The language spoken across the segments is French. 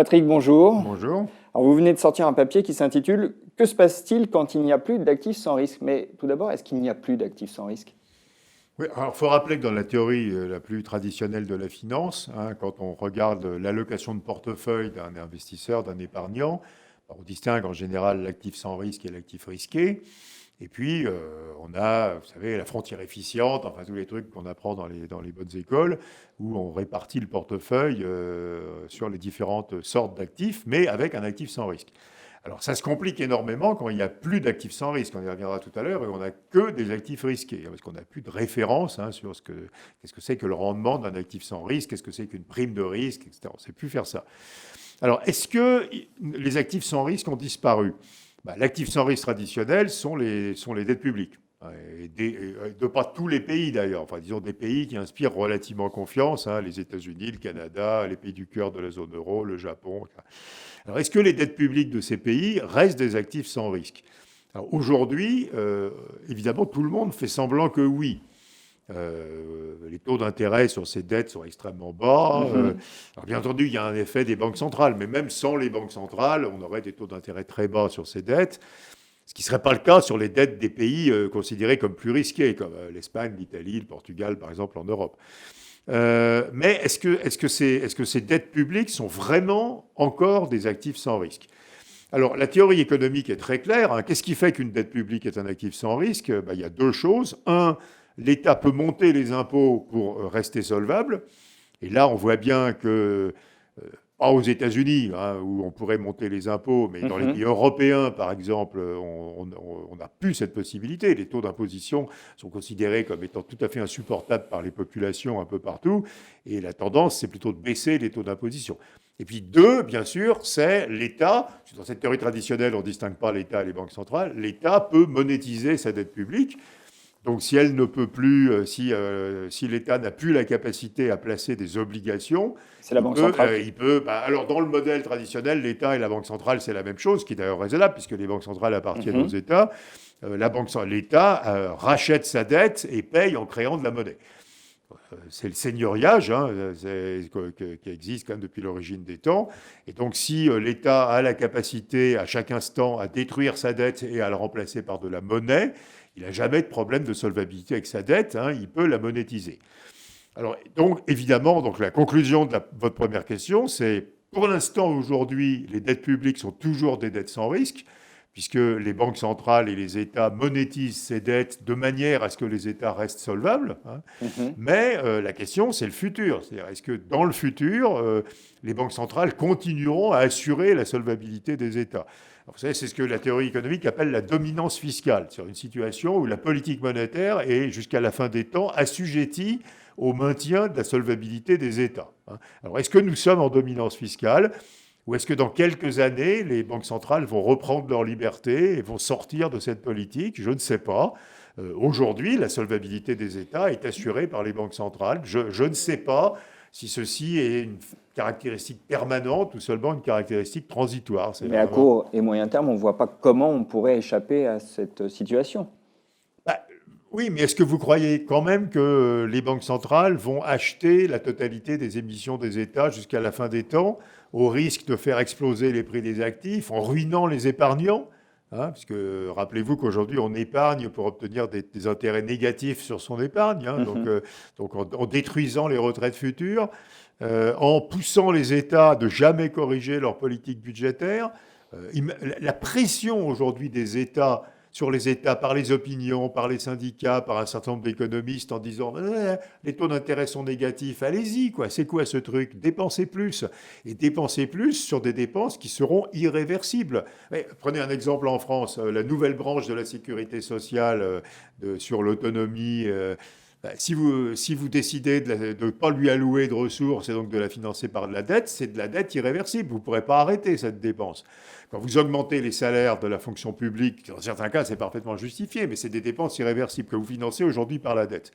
Patrick, bonjour. Bonjour. Alors, vous venez de sortir un papier qui s'intitule « Que se passe-t-il quand il n'y a plus d'actifs sans risque ?» Mais tout d'abord, est-ce qu'il n'y a plus d'actifs sans risque? Oui, alors il faut rappeler que dans la théorie la plus traditionnelle de la finance, quand on regarde l'allocation de portefeuille d'un investisseur, d'un épargnant, on distingue en général l'actif sans risque et l'actif risqué. Et puis, on a, vous savez, la frontière efficiente, enfin tous les trucs qu'on apprend dans les bonnes écoles, où on répartit le portefeuille sur les différentes sortes d'actifs, mais avec un actif sans risque. Alors, ça se complique énormément quand il n'y a plus d'actifs sans risque. On y reviendra tout à l'heure, et on n'a que des actifs risqués, parce qu'on n'a plus de référence sur qu'est-ce que c'est que le rendement d'un actif sans risque, qu'est-ce que c'est qu'une prime de risque, etc. On ne sait plus faire ça. Alors, est-ce que les actifs sans risque ont disparu? L'actif sans risque traditionnel sont les dettes publiques. De pas tous les pays d'ailleurs, enfin disons des pays qui inspirent relativement confiance, les États-Unis, le Canada, les pays du cœur de la zone euro, le Japon. Alors est-ce que les dettes publiques de ces pays restent des actifs sans risque? Alors aujourd'hui, évidemment, tout le monde fait semblant que oui. Les taux d'intérêt sur ces dettes sont extrêmement bas. Alors bien entendu, il y a un effet des banques centrales, mais même sans les banques centrales, on aurait des taux d'intérêt très bas sur ces dettes, ce qui ne serait pas le cas sur les dettes des pays considérés comme plus risqués, comme l'Espagne, l'Italie, le Portugal, par exemple, en Europe. Mais est-ce que ces dettes publiques sont vraiment encore des actifs sans risque? Alors, la théorie économique est très claire. Qu'est-ce qui fait qu'une dette publique est un actif sans risque? Il y a deux choses. Un, l'État peut monter les impôts pour rester solvable. Et là, on voit bien que, pas aux États-Unis, où on pourrait monter les impôts, mais dans les pays européens, par exemple, on n'a plus cette possibilité. Les taux d'imposition sont considérés comme étant tout à fait insupportables par les populations un peu partout. Et la tendance, c'est plutôt de baisser les taux d'imposition. Et puis deux, bien sûr, c'est l'État. Dans cette théorie traditionnelle, on ne distingue pas l'État et les banques centrales. L'État peut monétiser sa dette publique. Donc si elle ne peut plus, si l'État n'a plus la capacité à placer des obligations, C'est la Banque centrale. Alors dans le modèle traditionnel, l'État et la Banque centrale, c'est la même chose, qui est d'ailleurs raisonnable, puisque les banques centrales appartiennent aux États. L'État rachète sa dette et paye en créant de la monnaie. C'est le seigneuriage qui existe quand même depuis l'origine des temps. Et donc, si l'État a la capacité à chaque instant à détruire sa dette et à la remplacer par de la monnaie, il n'a jamais de problème de solvabilité avec sa dette. Il peut la monétiser. Alors, donc, évidemment, la conclusion de votre première question, c'est pour l'instant, aujourd'hui, les dettes publiques sont toujours des dettes sans risque, puisque les banques centrales et les États monétisent ces dettes de manière à ce que les États restent solvables. Mais la question, c'est le futur. C'est-à-dire, est-ce que dans le futur, les banques centrales continueront à assurer la solvabilité des États? Alors, vous savez, c'est ce que la théorie économique appelle la dominance fiscale, sur une situation où la politique monétaire est, jusqu'à la fin des temps, assujettie au maintien de la solvabilité des États. Alors, est-ce que nous sommes en dominance fiscale? Ou est-ce que dans quelques années, les banques centrales vont reprendre leur liberté et vont sortir de cette politique? Je ne sais pas. Aujourd'hui, la solvabilité des États est assurée par les banques centrales. Je ne sais pas si ceci est une caractéristique permanente ou seulement une caractéristique transitoire. Mais à court et moyen terme, on ne voit pas comment on pourrait échapper à cette situation. Oui, mais est-ce que vous croyez quand même que les banques centrales vont acheter la totalité des émissions des États jusqu'à la fin des temps, au risque de faire exploser les prix des actifs, en ruinant les épargnants? Puisque rappelez-vous qu'aujourd'hui, on épargne pour obtenir des intérêts négatifs sur son épargne, donc en détruisant les retraites futures, en poussant les États de jamais corriger leur politique budgétaire. La pression aujourd'hui des États sur les États, par les opinions, par les syndicats, par un certain nombre d'économistes en disant les taux d'intérêt sont négatifs, allez-y, c'est quoi ce truc? Dépensez plus. Et dépensez plus sur des dépenses qui seront irréversibles. Prenez un exemple en France, la nouvelle branche de la sécurité sociale sur l'autonomie. Si vous décidez de ne pas lui allouer de ressources et donc de la financer par de la dette, c'est de la dette irréversible. Vous ne pourrez pas arrêter cette dépense. Quand vous augmentez les salaires de la fonction publique, dans certains cas, c'est parfaitement justifié, mais c'est des dépenses irréversibles que vous financez aujourd'hui par la dette.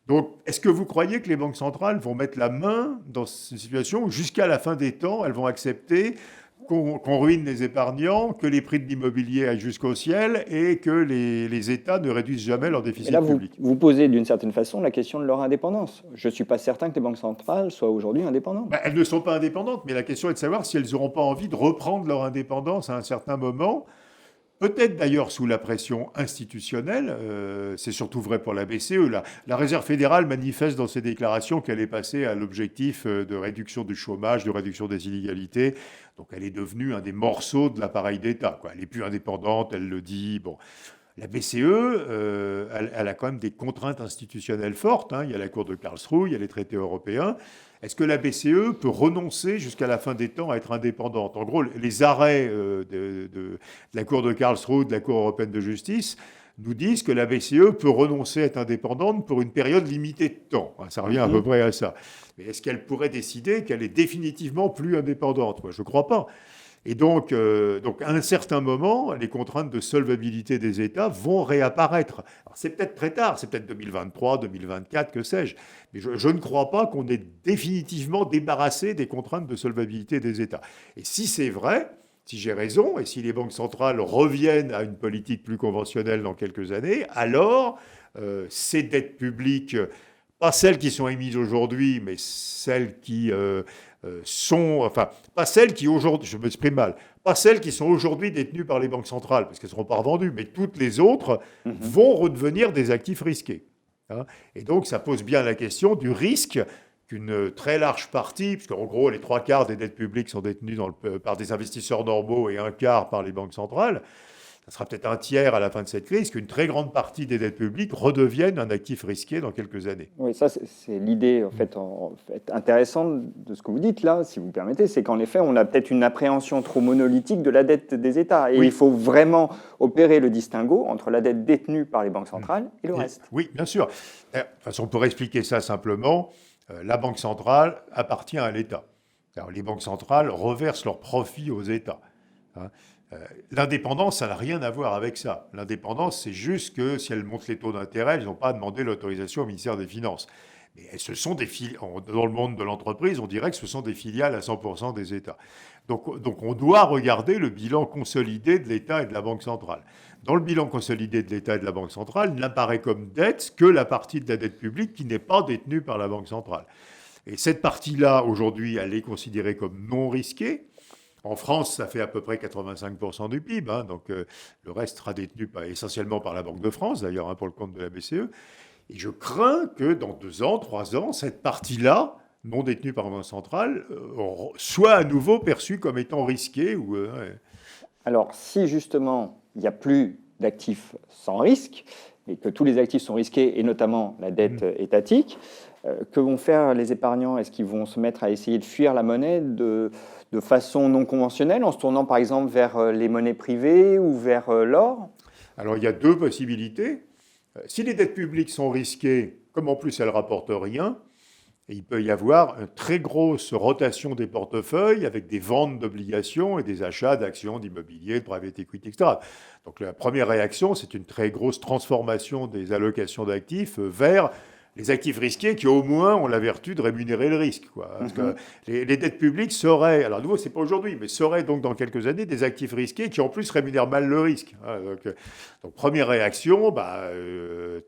Donc, est-ce que vous croyez que les banques centrales vont mettre la main dans cette situation où, jusqu'à la fin des temps, elles vont accepter qu'on ruine les épargnants, que les prix de l'immobilier aillent jusqu'au ciel et que les États ne réduisent jamais leur Et déficit là, public. vous posez d'une certaine façon la question de leur indépendance. Je ne suis pas certain que les banques centrales soient aujourd'hui indépendantes. Ben, elles ne sont pas indépendantes, mais la question est de savoir si elles n'auront pas envie de reprendre leur indépendance à un certain moment. Peut-être d'ailleurs sous la pression institutionnelle, c'est surtout vrai pour la BCE. La Réserve fédérale manifeste dans ses déclarations qu'elle est passée à l'objectif de réduction du chômage, de réduction des inégalités. Donc elle est devenue un des morceaux de l'appareil d'État, quoi. Elle n'est plus indépendante, elle le dit. Bon. La BCE, elle a quand même des contraintes institutionnelles fortes, hein. Il y a la Cour de Karlsruhe, il y a les traités européens. Est-ce que la BCE peut renoncer jusqu'à la fin des temps à être indépendante? En gros, les arrêts de la Cour de Karlsruhe, de la Cour européenne de justice, nous disent que la BCE peut renoncer à être indépendante pour une période limitée de temps. Ça revient à peu près à ça. Mais est-ce qu'elle pourrait décider qu'elle est définitivement plus indépendante? Moi, je ne crois pas. Et donc, à un certain moment, les contraintes de solvabilité des États vont réapparaître. Alors, c'est peut-être très tard, c'est peut-être 2023, 2024, que sais-je. Mais je ne crois pas qu'on ait définitivement débarrassé des contraintes de solvabilité des États. Et si c'est vrai, si j'ai raison, et si les banques centrales reviennent à une politique plus conventionnelle dans quelques années, alors ces dettes publiques, pas celles qui sont émises aujourd'hui, mais celles qui pas celles qui aujourd'hui, je m'exprime mal, pas celles qui sont aujourd'hui détenues par les banques centrales, parce qu'elles ne seront pas revendues, mais toutes les autres vont redevenir des actifs risqués. Hein. Et donc, ça pose bien la question du risque qu'une très large partie, puisqu'en gros, les 3/4 des dettes publiques sont détenues par des investisseurs normaux et 1/4 par les banques centrales, ça sera peut-être un tiers à la fin de cette crise, qu'une très grande partie des dettes publiques redeviennent un actif risqué dans quelques années. Oui, ça, c'est l'idée en fait intéressante de ce que vous dites là, si vous permettez, c'est qu'en effet, on a peut-être une appréhension trop monolithique de la dette des États. Et il faut vraiment opérer le distinguo entre la dette détenue par les banques centrales et le reste. Oui, bien sûr. De toute façon, pour expliquer ça simplement, la Banque centrale appartient à l'État. Alors, les banques centrales reversent leurs profits aux États. Hein. L'indépendance, ça n'a rien à voir avec ça. L'indépendance, c'est juste que si elles montent les taux d'intérêt, elles n'ont pas à demander l'autorisation au ministère des Finances. Mais ce sont des dans le monde de l'entreprise, on dirait que ce sont des filiales à 100% des États. Donc on doit regarder le bilan consolidé de l'État et de la Banque centrale. Dans le bilan consolidé de l'État et de la Banque centrale, n'apparaît comme dette que la partie de la dette publique qui n'est pas détenue par la Banque centrale. Et cette partie-là, aujourd'hui, elle est considérée comme non risquée. En France, ça fait à peu près 85% du PIB, hein, donc le reste sera détenu essentiellement par la Banque de France, d'ailleurs, hein, pour le compte de la BCE. Et je crains que dans 2 ans, 3 ans, cette partie-là, non détenue par la Banque centrale, soit à nouveau perçue comme étant risquée. Alors, si justement, il n'y a plus d'actifs sans risque, et que tous les actifs sont risqués, et notamment la dette étatique, que vont faire les épargnants? Est-ce qu'ils vont se mettre à essayer de fuir la monnaie de façon non conventionnelle, en se tournant par exemple vers les monnaies privées ou vers l'or? Alors il y a 2 possibilités. Si les dettes publiques sont risquées, comme en plus elles ne rapportent rien, il peut y avoir une très grosse rotation des portefeuilles avec des ventes d'obligations et des achats d'actions, d'immobilier, de private equity, etc. Donc la première réaction, c'est une très grosse transformation des allocations d'actifs vers les actifs risqués qui au moins ont la vertu de rémunérer le risque, quoi. Parce que les dettes publiques seraient, alors à nouveau c'est pas aujourd'hui, mais seraient donc dans quelques années des actifs risqués qui en plus rémunèrent mal le risque. Donc première réaction,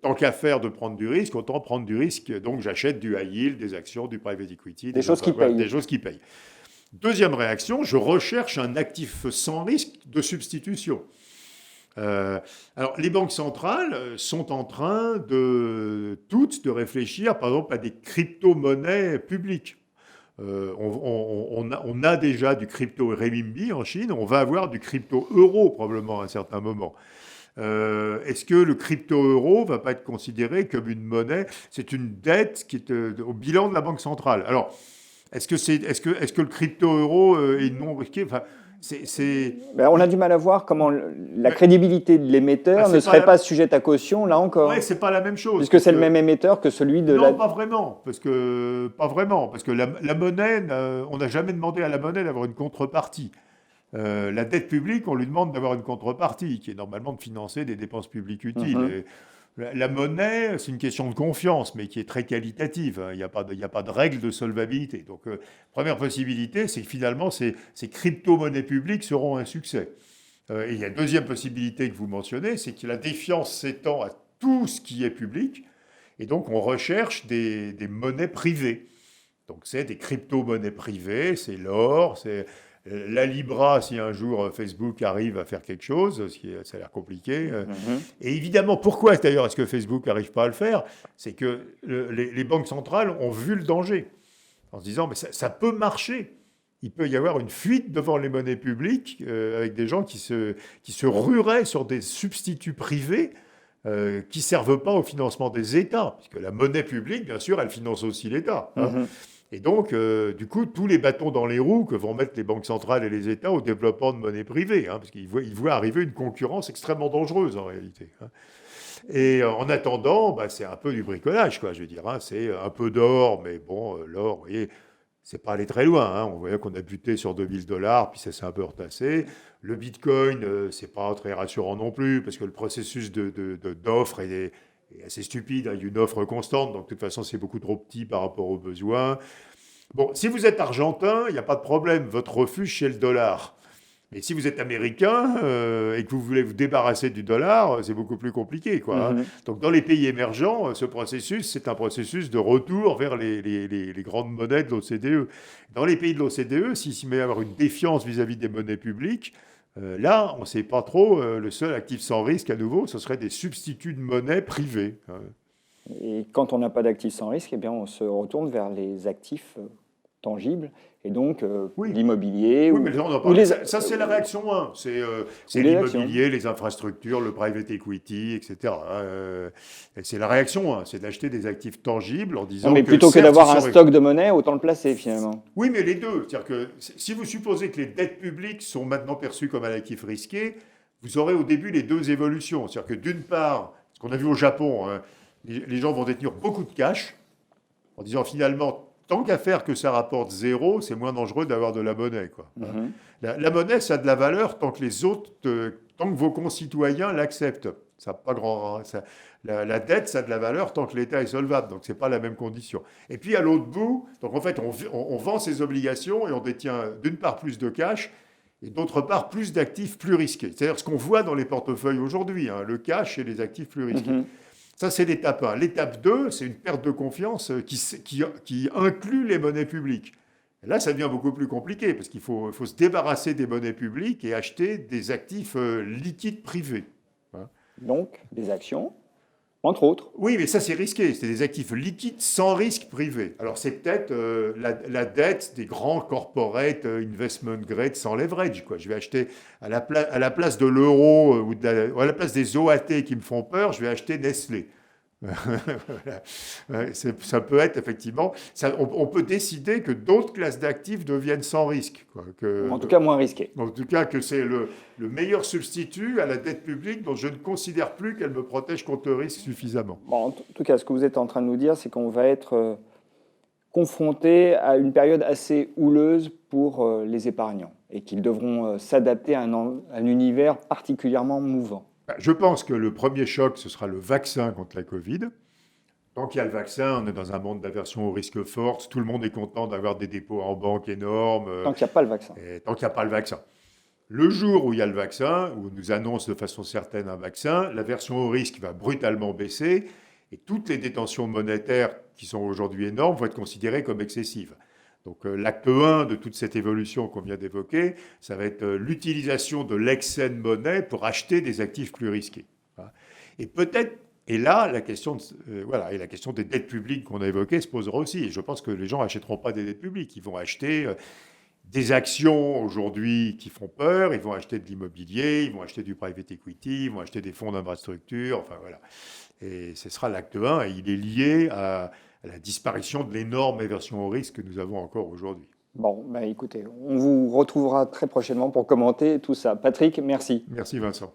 tant qu'à faire de prendre du risque, autant prendre du risque. Donc j'achète du high yield, des actions, du private equity, des choses qui payent. Des choses qui payent. Deuxième réaction, je recherche un actif sans risque de substitution. Alors, les banques centrales sont en train de réfléchir, par exemple, à des crypto-monnaies publiques. On a déjà du crypto-renminbi en Chine, on va avoir du crypto-euro probablement à un certain moment. Est-ce que le crypto-euro ne va pas être considéré comme une monnaie? C'est une dette qui est au bilan de la Banque centrale. Alors, est-ce que le crypto-euro est non risqué? Enfin, on a du mal à voir comment la crédibilité de l'émetteur ne serait pas sujette à caution, là encore. Oui, c'est pas la même chose. Puisque c'est le même émetteur que celui de Non, pas vraiment. Parce que la monnaie, on n'a jamais demandé à la monnaie d'avoir une contrepartie. La dette publique, on lui demande d'avoir une contrepartie, qui est normalement de financer des dépenses publiques utiles. La monnaie, c'est une question de confiance, mais qui est très qualitative, hein. Il n'y a pas de règle de solvabilité. Donc, première possibilité, c'est que finalement, ces crypto-monnaies publiques seront un succès. Et il y a une deuxième possibilité que vous mentionnez, c'est que la défiance s'étend à tout ce qui est public, et donc on recherche des monnaies privées. Donc c'est des crypto-monnaies privées, c'est l'or, c'est la Libra si un jour Facebook arrive à faire quelque chose, ça a l'air compliqué. Et évidemment, pourquoi d'ailleurs est-ce que Facebook n'arrive pas à le faire? C'est que les banques centrales ont vu le danger en se disant mais ça peut marcher. Il peut y avoir une fuite devant les monnaies publiques avec des gens qui se rueraient sur des substituts privés qui ne servent pas au financement des États. Puisque la monnaie publique, bien sûr, elle finance aussi l'État. Hein. Et donc, du coup, tous les bâtons dans les roues que vont mettre les banques centrales et les États au développement de monnaie privée, hein, parce qu'ils voient arriver une concurrence extrêmement dangereuse en réalité. Hein. Et en attendant, bah, c'est un peu du bricolage, quoi, je veux dire. Hein, c'est un peu d'or, mais bon, l'or, vous voyez, c'est pas allé très loin. Hein. On voyait qu'on a buté sur $2000, puis ça s'est un peu retassé. Le Bitcoin, c'est pas très rassurant non plus, parce que le processus d'offre est assez stupide. Hein. Il y a une offre constante, donc de toute façon, c'est beaucoup trop petit par rapport aux besoins. Bon, si vous êtes argentin, il n'y a pas de problème. Votre refuge, c'est le dollar. Mais si vous êtes américain et que vous voulez vous débarrasser du dollar, c'est beaucoup plus compliqué, quoi. Hein. Donc, dans les pays émergents, ce processus, c'est un processus de retour vers les grandes monnaies de l'OCDE. Dans les pays de l'OCDE, s'il met à avoir une défiance vis-à-vis des monnaies publiques, là, on ne sait pas trop. Le seul actif sans risque, à nouveau, ce serait des substituts de monnaie privés. Hein. Et quand on n'a pas d'actifs sans risque, eh bien, on se retourne vers les actifs tangibles, et donc Oui. l'immobilier. Oui, mais on en parle. Ça, c'est la réaction 1. C'est l'immobilier, les infrastructures, le private equity, etc. C'est la réaction 1. C'est d'acheter des actifs tangibles en disant. Non, mais plutôt que d'avoir un stock de monnaie, autant le placer finalement. Oui, mais les deux. C'est-à-dire que si vous supposez que les dettes publiques sont maintenant perçues comme un actif risqué, vous aurez au début les deux évolutions. C'est-à-dire que d'une part, ce qu'on a vu au Japon, hein, les gens vont détenir beaucoup de cash en disant finalement. Tant qu'à faire que ça rapporte zéro, c'est moins dangereux d'avoir de la monnaie, quoi. La monnaie, ça a de la valeur tant que tant que vos concitoyens l'acceptent. Ça pas grand. La dette, ça a de la valeur tant que l'État est solvable. Donc c'est pas la même condition. Et puis à l'autre bout, donc en fait, on vend ses obligations et on détient d'une part plus de cash et d'autre part plus d'actifs plus risqués. C'est-à-dire ce qu'on voit dans les portefeuilles aujourd'hui, hein, le cash et les actifs plus risqués. Ça, c'est l'étape 1. L'étape 2, c'est une perte de confiance qui inclut les monnaies publiques. Et là, ça devient beaucoup plus compliqué, parce qu'il faut se débarrasser des monnaies publiques et acheter des actifs liquides privés. Hein. Donc, des actions, entre autres. Oui, mais ça, c'est risqué. C'est des actifs liquides sans risque privé. Alors, c'est peut-être la dette des grands corporate investment grade sans leverage, quoi. Je vais acheter à la place de l'euro ou à la place des OAT qui me font peur, je vais acheter Nestlé. Voilà. Ça peut être effectivement. On peut décider que d'autres classes d'actifs deviennent sans risque. Quoi, en tout cas, moins risquées. En tout cas, que c'est le meilleur substitut à la dette publique dont je ne considère plus qu'elle me protège contre le risque suffisamment. Bon, en tout cas, ce que vous êtes en train de nous dire, c'est qu'on va être confronté à une période assez houleuse pour les épargnants et qu'ils devront s'adapter à un univers particulièrement mouvant. Je pense que le premier choc, ce sera le vaccin contre la Covid. Tant qu'il y a le vaccin, on est dans un monde d'aversion au risque forte. Tout le monde est content d'avoir des dépôts en banque énormes. Tant qu'il n'y a pas le vaccin. Tant qu'il n'y a pas le vaccin. Le jour où il y a le vaccin, où on nous annonce de façon certaine un vaccin, l'aversion au risque va brutalement baisser et toutes les détentions monétaires qui sont aujourd'hui énormes vont être considérées comme excessives. Donc l'acte 1 de toute cette évolution qu'on vient d'évoquer, ça va être l'utilisation de l'excès de monnaie pour acheter des actifs plus risqués. Et peut-être, et là, la question des dettes publiques qu'on a évoquées se posera aussi. Et je pense que les gens n'achèteront pas des dettes publiques. Ils vont acheter des actions aujourd'hui qui font peur, ils vont acheter de l'immobilier, ils vont acheter du private equity, ils vont acheter des fonds d'infrastructure, enfin voilà. Et ce sera l'acte 1 et il est lié à la disparition de l'énorme aversion au risque que nous avons encore aujourd'hui. Bon, bah écoutez, on vous retrouvera très prochainement pour commenter tout ça. Patrick, merci. Merci Vincent.